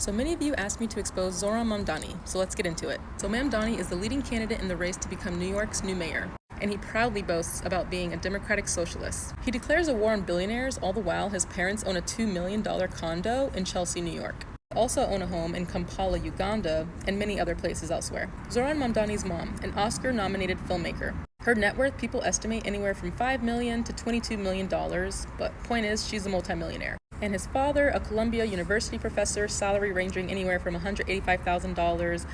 So many of you asked me to expose Zohran Mamdani, so let's get into it. So Mamdani is the leading candidate in the race to become New York's new mayor, and he proudly boasts about being a democratic socialist. He declares a war on billionaires, all the while his parents own a $2 million condo in Chelsea, New York. They also own a home in Kampala, Uganda, and many other places elsewhere. Zohran Mamdani's mom, an Oscar-nominated filmmaker. Her net worth people estimate anywhere from $5 million to $22 million, but point is, she's a multimillionaire. And his father, a Columbia University professor, salary ranging anywhere from $185,000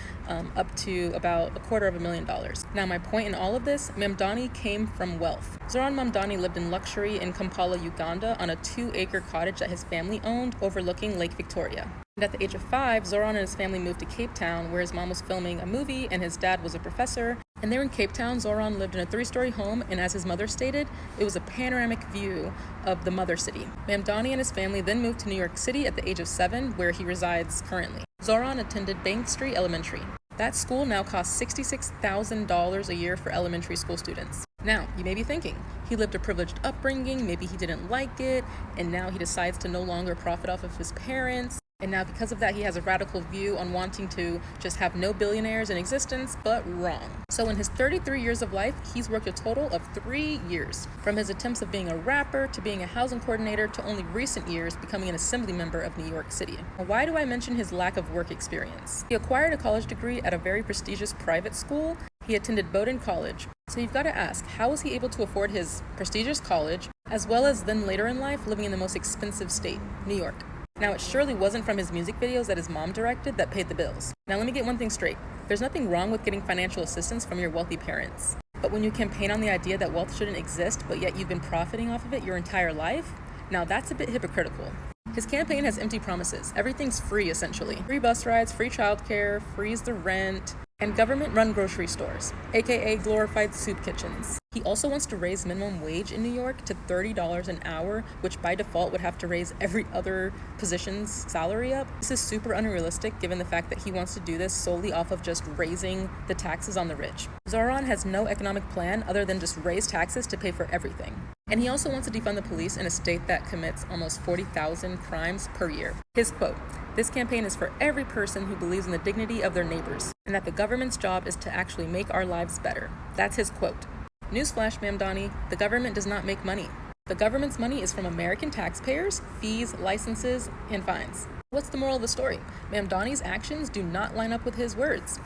up to about $250,000. Now, my point in all of this, Mamdani came from wealth. Zohran Mamdani lived in luxury in Kampala, Uganda, on a 2-acre cottage that his family owned overlooking Lake Victoria. And at the age of 5, Zohran and his family moved to Cape Town, where his mom was filming a movie and his dad was a professor. And there in Cape Town, Zohran lived in a 3-story home, and as his mother stated, it was a panoramic view of the mother city. Mamdani and his family then moved to New York City at the age of 7, where he resides currently. Zohran attended Bank Street Elementary. That school now costs $66,000 a year for elementary school students. Now, you may be thinking, he lived a privileged upbringing, maybe he didn't like it, and now he decides to no longer profit off of his parents. And now because of that, he has a radical view on wanting to just have no billionaires in existence, but wrong. So in his 33 years of life, he's worked a total of 3 years. From his attempts of being a rapper, to being a housing coordinator, to only recent years becoming an assembly member of New York City. Now, why do I mention his lack of work experience? He acquired a college degree at a very prestigious private school. He attended Bowdoin College. So you've got to ask, how was he able to afford his prestigious college, as well as then later in life living in the most expensive state, New York? Now, it surely wasn't from his music videos that his mom directed that paid the bills. Now, let me get one thing straight. There's nothing wrong with getting financial assistance from your wealthy parents. But when you campaign on the idea that wealth shouldn't exist, but yet you've been profiting off of it your entire life, now that's a bit hypocritical. His campaign has empty promises. Everything's free, essentially. Free bus rides, free childcare, freeze the rent, and government-run grocery stores, aka glorified soup kitchens. He also wants to raise minimum wage in New York to $30 an hour, which by default would have to raise every other position's salary up. This is super unrealistic given the fact that he wants to do this solely off of just raising the taxes on the rich. Zohran has no economic plan other than just raise taxes to pay for everything. And he also wants to defund the police in a state that commits almost 40,000 crimes per year. His quote, "This campaign is for every person who believes in the dignity of their neighbors, and that the government's job is to actually make our lives better." That's his quote. Newsflash, Mamdani, the government does not make money. The government's money is from American taxpayers, fees, licenses, and fines. What's the moral of the story? Mamdani's actions do not line up with his words.